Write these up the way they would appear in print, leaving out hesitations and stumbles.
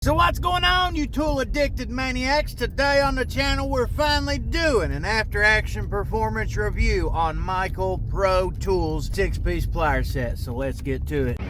So what's going on, you tool addicted maniacs? Today on the channel we're finally doing an after action performance review on Michael Pro Tools 6-piece plier set. So let's get to it.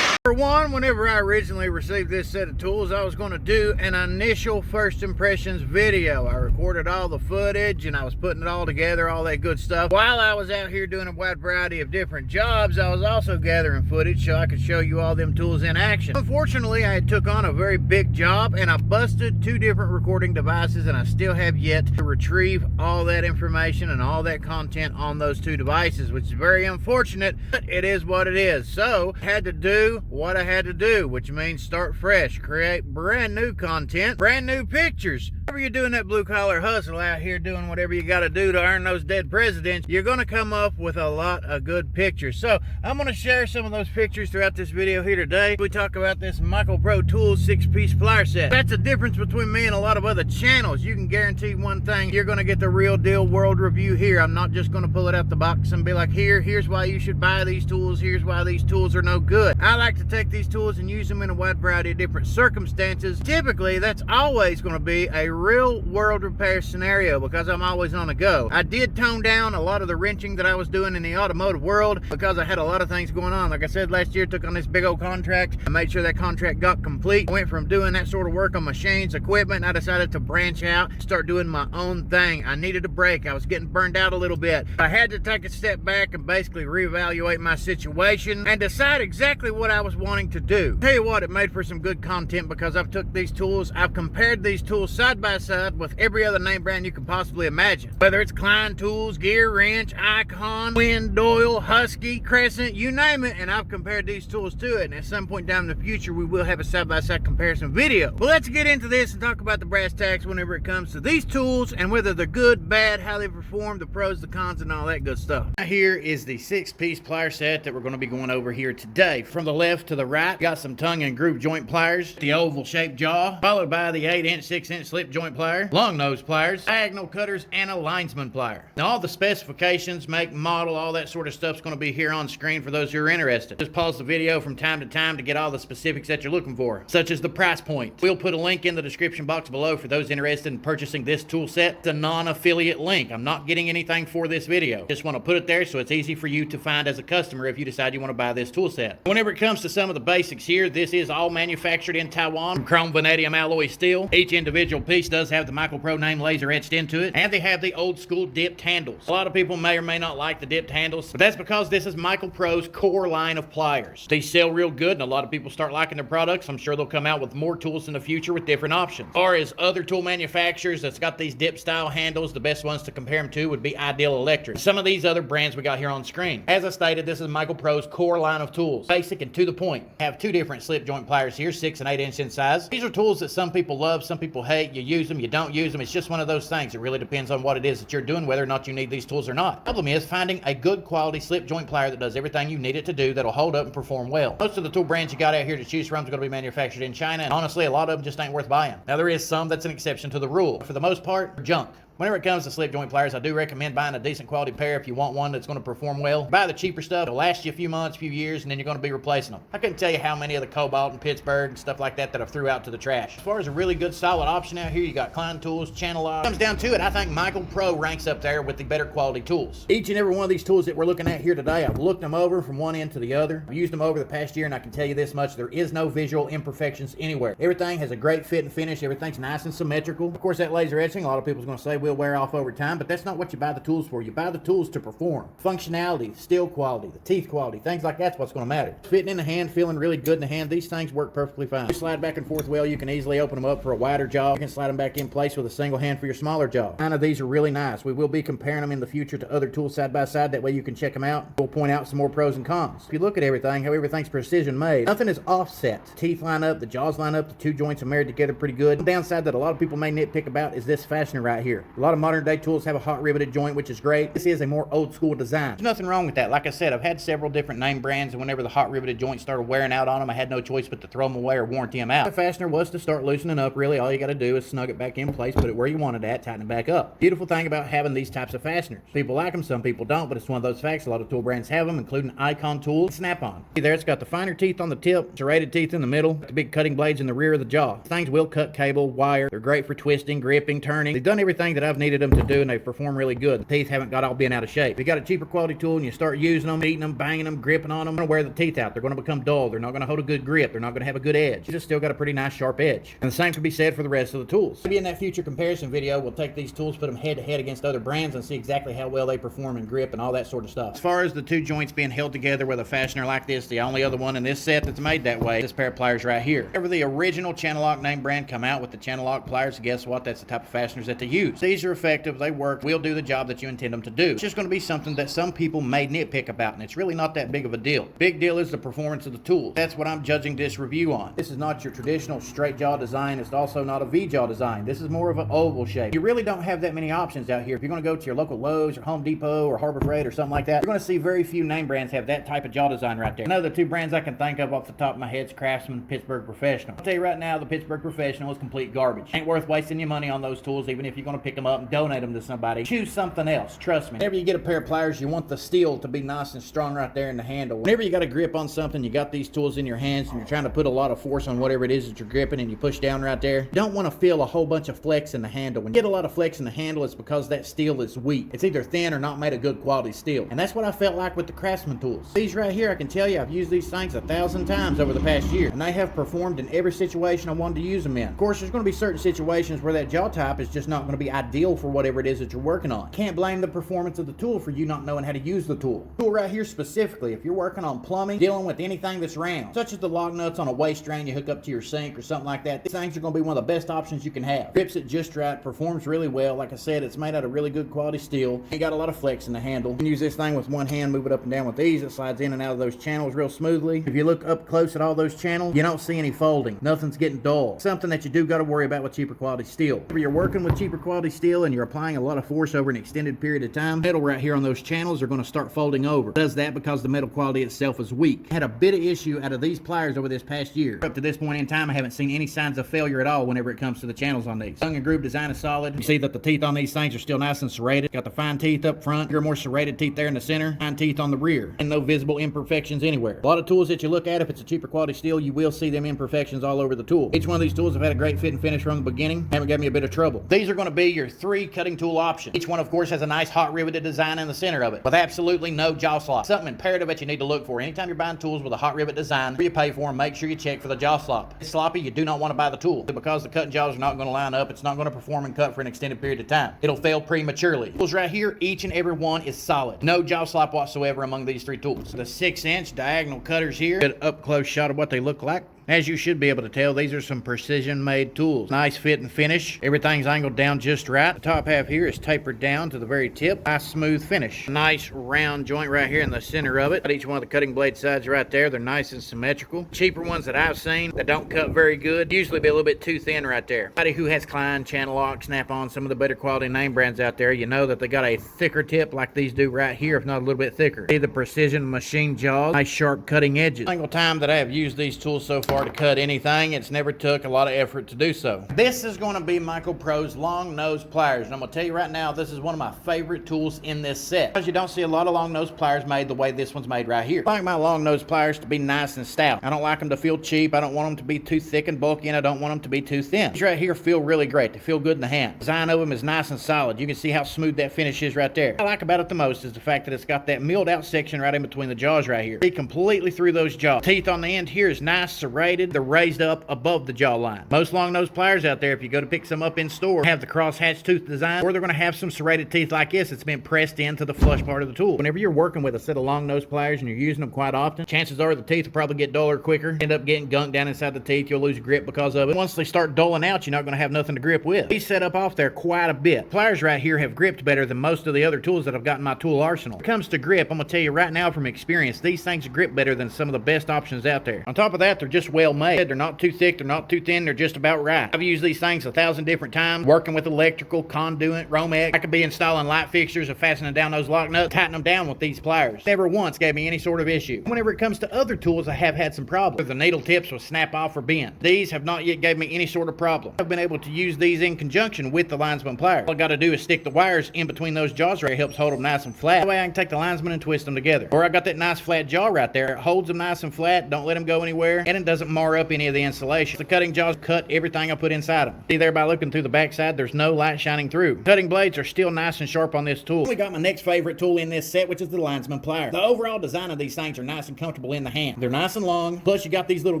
For one, whenever I originally received this set of tools, I was going to do an initial first impressions video. I recorded all the footage and I was putting it all together, all that good stuff. While I was out here doing a wide variety of different jobs, I was also gathering footage so I could show you all them tools in action. Unfortunately, I took on a very big job and I busted 2 different recording devices, and I still have yet to retrieve all that information and all that content on those 2 devices, which is very unfortunate, but it is what it is. So I had to do what I had to do, which means start fresh, create brand new content, brand new pictures. Whenever you're doing that blue collar hustle out here doing whatever you got to do to earn those dead presidents, you're going to come up with a lot of good pictures. So I'm going to share some of those pictures throughout this video here today. We talk about this Michael Pro Tools 6-piece plier set. That's the difference between me and a lot of other channels. You can guarantee one thing: you're going to get the real deal world review here. I'm not just going to pull it out the box and be like, here's why you should buy these tools, here's why these tools are no good. I like to take these tools and use them in a wide variety of different circumstances. Typically, that's always going to be a real world repair scenario because I'm always on the go. I did tone down a lot of the wrenching that I was doing in the automotive world because I had a lot of things going on. Like I said, last year took on this big old contract. I made sure that contract got complete. I went from doing that sort of work on machines, equipment, and I decided to branch out, start doing my own thing. I needed a break. I was getting burned out a little bit. I had to take a step back and basically reevaluate my situation and decide exactly what I was wanting to do. Tell you what, it made for some good content because I've took these tools, I've compared these tools side by side with every other name brand you can possibly imagine. Whether it's Klein Tools, Gear Wrench, Icon, Wind, Doyle, Husky, Crescent, you name it, and I've compared these tools to it. And at some point down in the future, we will have a side-by-side comparison video. Well, let's get into this and talk about the brass tacks whenever it comes to these tools and whether they're good, bad, how they perform, the pros, the cons, and all that good stuff. Here is the 6-piece plier set that we're going to be going over here today. From the left to the right, got some tongue and groove joint pliers, the oval shaped jaw, followed by the 8-inch, 6-inch slip joint plier, long nose pliers, diagonal cutters, and a linesman plier. Now, all the specifications, make, model, all that sort of stuff is going to be here on screen for those who are interested. Just pause the video from time to time to get all the specifics that you're looking for, such as the price point. We'll put a link in the description box below for those interested in purchasing this tool set. It's a non-affiliate link. I'm not getting anything for this video. Just want to put it there so it's easy for you to find as a customer if you decide you want to buy this tool set. Whenever it comes to some of the basics here, this is all manufactured in Taiwan from chrome vanadium alloy steel. Each individual piece does have the Michael Pro name laser etched into it, and they have the old school dipped handles. A lot of people may or may not like the dipped handles, but that's because this is Michael Pro's core line of pliers. These sell real good, and a lot of people start liking their products. I'm sure they'll come out with more tools in the future with different options. Or as other tool manufacturers that's got these dip style handles, the best ones to compare them to would be Ideal Electric. Some of these other brands we got here on screen. As I stated, this is Michael Pro's core line of tools. Basic and to the point. Have 2 different slip joint pliers here, 6 and 8 inch in size. These are tools that some people love, some people hate. You use them, you don't use them. It's just one of those things. It really depends on what it is that you're doing, whether or not you need these tools or not. The problem is finding a good quality slip joint plier that does everything you need it to do, that'll hold up and perform well. Most of the tool brands you got out here to choose from is going to be manufactured in China, and honestly, a lot of them just ain't worth buying. Now, there is some that's an exception to the rule. But for the most part, they're junk. Whenever it comes to slip joint pliers, I do recommend buying a decent quality pair if you want one that's going to perform well. Buy the cheaper stuff. It'll last you a few months, few years, and then you're going to be replacing them. I couldn't tell you how many of the Cobalt and Pittsburgh and stuff like that I threw out to the trash. As far as a really good solid option out here, you got Klein Tools, Channel Lock. Comes down to it, I think Michael Pro ranks up there with the better quality tools. Each and every one of these tools that we're looking at here today, I've looked them over from one end to the other. I've used them over the past year, and I can tell you this much: there is no visual imperfections anywhere. Everything has a great fit and finish. Everything's nice and symmetrical. Of course, that laser etching, a lot of people's going to say will wear off over time, but that's not what you buy the tools for. You buy the tools to perform. Functionality, steel quality, the teeth quality, things like that's what's going to matter. Fitting in the hand, feeling really good in the hand, these things work perfectly fine. You slide back and forth well, you can easily open them up for a wider jaw. You can slide them back in place with a single hand for your smaller jaw. None of these are really nice. We will be comparing them in the future to other tools side by side. That way you can check them out. We'll point out some more pros and cons. If you look at everything, how everything's precision made, nothing is offset. Teeth line up, the jaws line up, the 2 joints are married together pretty good. The downside that a lot of people may nitpick about is this fastener right here. A lot of modern day tools have a hot riveted joint, which is great. This is a more old school design. There's nothing wrong with that. Like I said, I've had several different name brands, and whenever the hot riveted joints started wearing out on them, I had no choice but to throw them away or warranty them out. The fastener was to start loosening up. Really, all you got to do is snug it back in place, put it where you want it at, tighten it back up. Beautiful thing about having these types of fasteners. People like them, some people don't, but it's one of those facts. A lot of tool brands have them, including Icon Tools and Snap-on. See there, it's got the finer teeth on the tip, serrated teeth in the middle, the big cutting blades in the rear of the jaw. These things will cut cable, wire. They're great for twisting, gripping, turning. They've done everything that I've needed them to do, and they perform really good. The teeth haven't got all bent out of shape. If you got a cheaper quality tool and you start using them, eating them, banging them, gripping on them, they're going to wear the teeth out. They're going to become dull. They're not going to hold a good grip. They're not going to have a good edge. You just still got a pretty nice sharp edge. And the same can be said for the rest of the tools. Maybe in that future comparison video, we'll take these tools, put them head to head against other brands, and see exactly how well they perform in grip and all that sort of stuff. As far as the two joints being held together with a fastener like this, the only other one in this set that's made that way, this pair of pliers right here. Whenever the original Channel Lock name brand come out with the Channel Lock pliers, guess what? That's the type of fasteners that they use. These are effective, they work, will do the job that you intend them to do. It's just going to be something that some people may nitpick about, and it's really not that big of a deal. Big deal is the performance of the tool. That's what I'm judging this review on. This is not your traditional straight jaw design. It's also not a V-jaw design. This is more of an oval shape. You really don't have that many options out here. If you're going to go to your local Lowe's or Home Depot or Harbor Freight or something like that, you're going to see very few name brands have that type of jaw design right there. Another two brands I can think of off the top of my head is Craftsman, Pittsburgh Professional. I'll tell you right now, the Pittsburgh Professional is complete garbage. Ain't worth wasting your money on those tools, even if you're going to pick them up and donate them to somebody. Choose something else. Trust me. Whenever you get a pair of pliers, you want the steel to be nice and strong right there in the handle. Whenever you got a grip on something, you got these tools in your hands, and you're trying to put a lot of force on whatever it is that you're gripping, and you push down right there, you don't want to feel a whole bunch of flex in the handle. When you get a lot of flex in the handle, it's because that steel is weak. It's either thin or not made of good quality steel. And that's what I felt like with the Craftsman tools. These right here, I can tell you, I've used these things 1,000 times over the past year, and they have performed in every situation I wanted to use them in. Of course, there's going to be certain situations where that jaw type is just not going to be ideal for whatever it is that you're working on. Can't blame the performance of the tool for you not knowing how to use the tool. The tool right here specifically, if you're working on plumbing, dealing with anything that's round, such as the lock nuts on a waste drain you hook up to your sink or something like that, these things are going to be one of the best options you can have. Grips it just right, performs really well. Like I said, it's made out of really good quality steel. You got a lot of flex in the handle. You can use this thing with one hand, move it up and down with ease. It slides in and out of those channels real smoothly. If you look up close at all those channels, you don't see any folding. Nothing's getting dull. Something that you do got to worry about with cheaper quality steel. If you're working with cheaper quality steel and you're applying a lot of force over an extended period of time, metal right here on those channels are going to start folding over. It does that because the metal quality itself is weak. I had a bit of issue out of these pliers over this past year. Up to this point in time, I haven't seen any signs of failure at all whenever it comes to the channels on these. Tongue and groove design is solid. You see that the teeth on these things are still nice and serrated. Got the fine teeth up front. Your more serrated teeth there in the center. Fine teeth on the rear. And no visible imperfections anywhere. A lot of tools that you look at, if it's a cheaper quality steel, you will see them imperfections all over the tool. Each one of these tools have had a great fit and finish from the beginning. Haven't given me a bit of trouble. These are going to be your 3 cutting tool options. Each one, of course, has a nice hot riveted design in the center of it, with absolutely no jaw slop. Something imperative that you need to look for. Anytime you're buying tools with a hot rivet design, before you pay for them, make sure you check for the jaw slop. If it's sloppy, you do not want to buy the tool. Because the cutting jaws are not going to line up, it's not going to perform and cut for an extended period of time. It'll fail prematurely. Tools right here, each and every one is solid. No jaw slop whatsoever among these 3 tools. The 6-inch diagonal cutters here, get an up close shot of what they look like. As you should be able to tell, these are some precision made tools. Nice fit and finish. Everything's angled down just right. The top half here is tapered down to the very tip. Nice smooth finish. Nice round joint right here in the center of it. Got each one of the cutting blade sides right there. They're nice and symmetrical. Cheaper ones that I've seen that don't cut very good usually be a little bit too thin right there. Anybody who has Klein, Channel Lock, Snap-on, some of the better quality name brands out there, you know that they got a thicker tip like these do right here, if not a little bit thicker. See the precision machine jaws, nice sharp cutting edges. Single time that I have used these tools so far to cut anything, it's never took a lot of effort to do so. This is going to be Michael Pro's long nose pliers, and I'm going to tell you right now, this is one of my favorite tools in this set, because you don't see a lot of long nose pliers made the way this one's made right here. I like my long nose pliers to be nice and stout. I don't like them to feel cheap. I don't want them to be too thick and bulky, and I don't want them to be too thin. These right here feel really great. They feel good in the hand. The design of them is nice and solid. You can see how smooth that finish is right there. What I like about it the most is the fact that it's got that milled out section right in between the jaws right here. See completely through those jaws. Teeth on the end here is nice serrated. They're raised up above the jaw line. Most long nose pliers out there, if you go to pick some up in store, have the cross hatch tooth design, or they're going to have some serrated teeth like this. It's been pressed into the flush part of the tool. Whenever you're working with a set of long nose pliers and you're using them quite often, chances are the teeth will probably get duller quicker, end up getting gunk down inside the teeth. You'll lose grip because of it. Once they start dulling out, you're not going to have nothing to grip with. These set up off there quite a bit. Pliers right here have gripped better than most of the other tools that I've got in my tool arsenal. When it comes to grip, I'm going to tell you right now from experience, these things grip better than some of the best options out there. On top of that, they're just well made. They're not too thick, they're not too thin, they're just about right. I've used these things 1,000 different times, working with electrical, conduit, Romex. I could be installing light fixtures and fastening down those lock nuts, tighten them down with these pliers. Never once gave me any sort of issue. Whenever it comes to other tools, I have had some problems. The needle tips will snap off or bend. These have not yet gave me any sort of problem. I've been able to use these in conjunction with the linesman pliers. All I gotta do is stick the wires in between those jaws right. It helps hold them nice and flat. That way I can take the linesman and twist them together. Or I got that nice flat jaw right there. It holds them nice and flat, don't let them go anywhere, and it doesn't mar up any of the insulation. The cutting jaws cut everything I put inside them. See there by looking through the backside, there's no light shining through. Cutting blades are still nice and sharp on this tool. We got my next favorite tool in this set, which is the linesman plier. The overall design of these things are nice and comfortable in the hand. They're nice and long, plus you got these little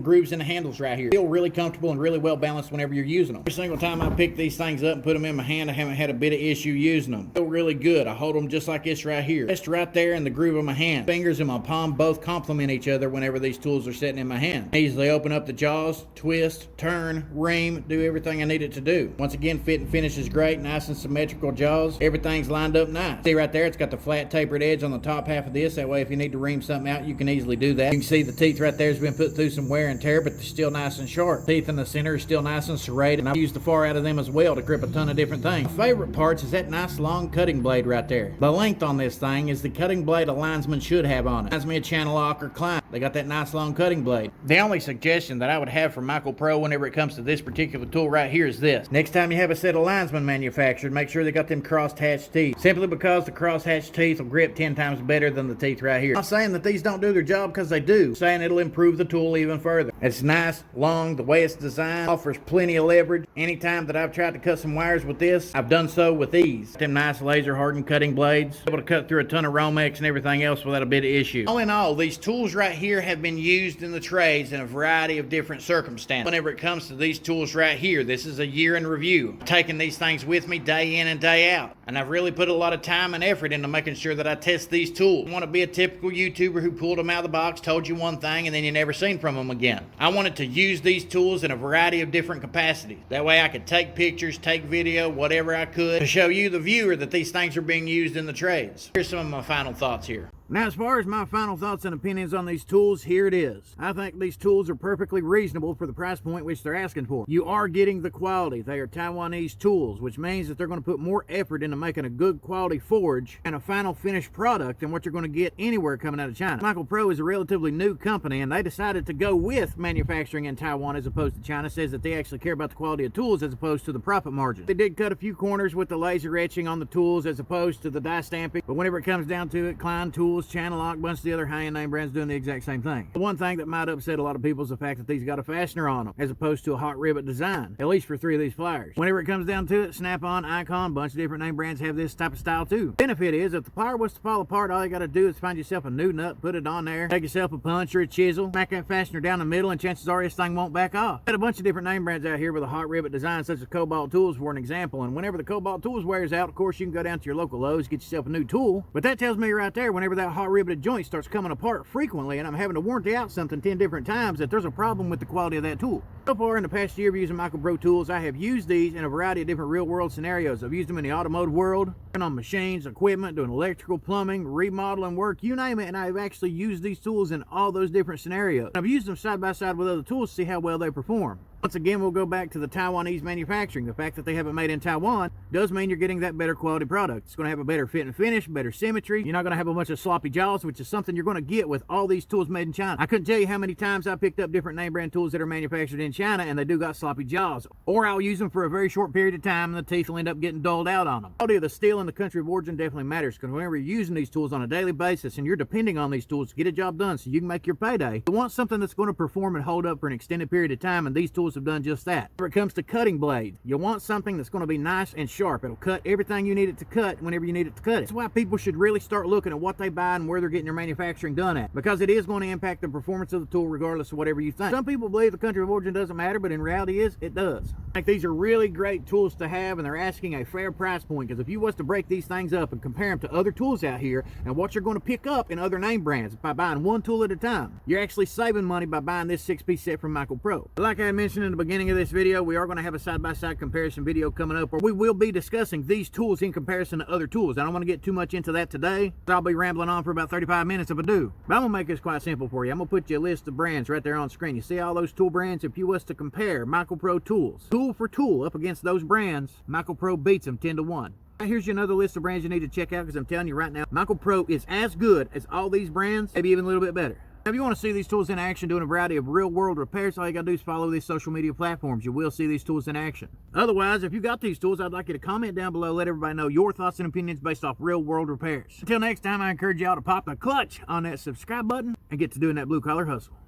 grooves in the handles right here. Feel really comfortable and really well balanced whenever you're using them. Every single time I pick these things up and put them in my hand, I haven't had a bit of issue using them. Feel really good. I hold them just like this right here. Just right there in the groove of my hand. Fingers and my palm both complement each other whenever these tools are sitting in my hand. I easily open up the jaws, twist, turn, ream, do everything I need it to do. Once again, fit and finish is great. Nice and symmetrical jaws. Everything's lined up nice. See right there, it's got the flat tapered edge on the top half of this. That way if you need to ream something out, you can easily do that. You can see the teeth right there has been put through some wear and tear, but they're still nice and sharp. Teeth in the center are still nice and serrated, and I've used the far out of them as well to grip a ton of different things. My favorite parts is that nice long cutting blade right there. The length on this thing is the cutting blade a linesman should have on it. Reminds me of channel lock or climb. They got that nice long cutting blade. The only suggestion that I would have for Michael Pro whenever it comes to this particular tool right here is this. Next time you have a set of linesman manufactured, make sure they got them cross-hatched teeth. Simply because the cross-hatched teeth will grip 10 times better than the teeth right here. I'm not saying that these don't do their job, because they do. I'm saying it'll improve the tool even further. It's nice, long, the way it's designed, offers plenty of leverage. Anytime that I've tried to cut some wires with this, I've done so with ease. Them nice laser hardened cutting blades. Able to cut through a ton of Romex and everything else without a bit of issue. All in all, these tools right here have been used in the trades in a variety of different circumstances. Whenever it comes to these tools right here, this is a year in review. I'm taking these things with me day in and day out. And I've really put a lot of time and effort into making sure that I test these tools. I want to be a typical YouTuber who pulled them out of the box, told you one thing, and then you never seen from them again. I wanted to use these tools in a variety of different capacities. That way I could take pictures, take video, whatever I could, to show you, the viewer, that these things are being used in the trades. Here's some of my final thoughts here. Now, as far as my final thoughts and opinions on these tools, here it is. I think these tools are perfectly reasonable for the price point which they're asking for. You are getting the quality. They are Taiwanese tools, which means that they're going to put more effort into making a good quality forge and a final finished product than what you're going to get anywhere coming out of China. Michael Pro is a relatively new company, and they decided to go with manufacturing in Taiwan as opposed to China. Says that they actually care about the quality of tools as opposed to the profit margin. They did cut a few corners with the laser etching on the tools as opposed to the die stamping, but whenever it comes down to it, Klein Tools, Channel Lock, bunch of the other high-end name brands doing the exact same thing. The one thing that might upset a lot of people is the fact that these got a fastener on them as opposed to a hot rivet design, at least for 3 of these pliers. Whenever it comes down to it, Snap-on, Icon, bunch of different name brands have this type of style too. Benefit is, if the plier was to fall apart, all you got to do is find yourself a new nut, put it on there, take yourself a punch or a chisel, smack that fastener down the middle, and chances are this thing won't back off. Got a bunch of different name brands out here with a hot rivet design, such as Cobalt Tools for an example, and whenever the Cobalt Tools wears out, of course you can go down to your local Lowe's, get yourself a new tool, but that tells me right there, whenever that hot riveted joint starts coming apart frequently and I'm having to warranty out something 10 different times, that there's a problem with the quality of that tool. So far in the past year of using Michael Pro tools, I have used these in a variety of different real world scenarios. I've used them in the automotive world, and on machines, equipment, doing electrical, plumbing, remodeling work, you name it, and I've actually used these tools in all those different scenarios. I've used them side by side with other tools to see how well they perform. Once again, we'll go back to the Taiwanese manufacturing. The fact that they have it made in Taiwan does mean you're getting that better quality product. It's going to have a better fit and finish, better symmetry. You're not going to have a bunch of sloppy jaws, which is something you're going to get with all these tools made in China. I couldn't tell you how many times I picked up different name brand tools that are manufactured in China and they do got sloppy jaws. Or I'll use them for a very short period of time and the teeth will end up getting dulled out on them. The quality of the steel and the country of origin definitely matters, because whenever you're using these tools on a daily basis and you're depending on these tools to get a job done so you can make your payday, you want something that's going to perform and hold up for an extended period of time, and these tools have done just that. When it comes to cutting blades, you want something that's going to be nice and sharp. It'll cut everything you need it to cut whenever you need it to cut it. That's why people should really start looking at what they buy and where they're getting their manufacturing done at, because it is going to impact the performance of the tool regardless of whatever you think. Some people believe the country of origin doesn't matter, but in reality it does. I think these are really great tools to have, and they're asking a fair price point, because if you was to break these things up and compare them to other tools out here and what you're going to pick up in other name brands by buying one tool at a time, you're actually saving money by buying this 6-piece set from Michael Pro. Like I mentioned mentioned in the beginning of this video, we are going to have a side-by-side comparison video coming up where we will be discussing these tools in comparison to other tools. I don't want to get too much into that today. I'll be rambling on for about 35 minutes if I do. But I'm going to make this quite simple for you. I'm going to put you a list of brands right there on screen. You see all those tool brands? If you was to compare MicroPro tools, tool for tool up against those brands, MicroPro beats them 10-1. Here's another list of brands you need to check out because I'm telling you right now, MicroPro is as good as all these brands, maybe even a little bit better. If you want to see these tools in action doing a variety of real-world repairs, all you got to do is follow these social media platforms. You will see these tools in action. Otherwise, if you got these tools, I'd like you to comment down below. Let everybody know your thoughts and opinions based off real-world repairs. Until next time, I encourage y'all to pop a clutch on that subscribe button and get to doing that blue-collar hustle.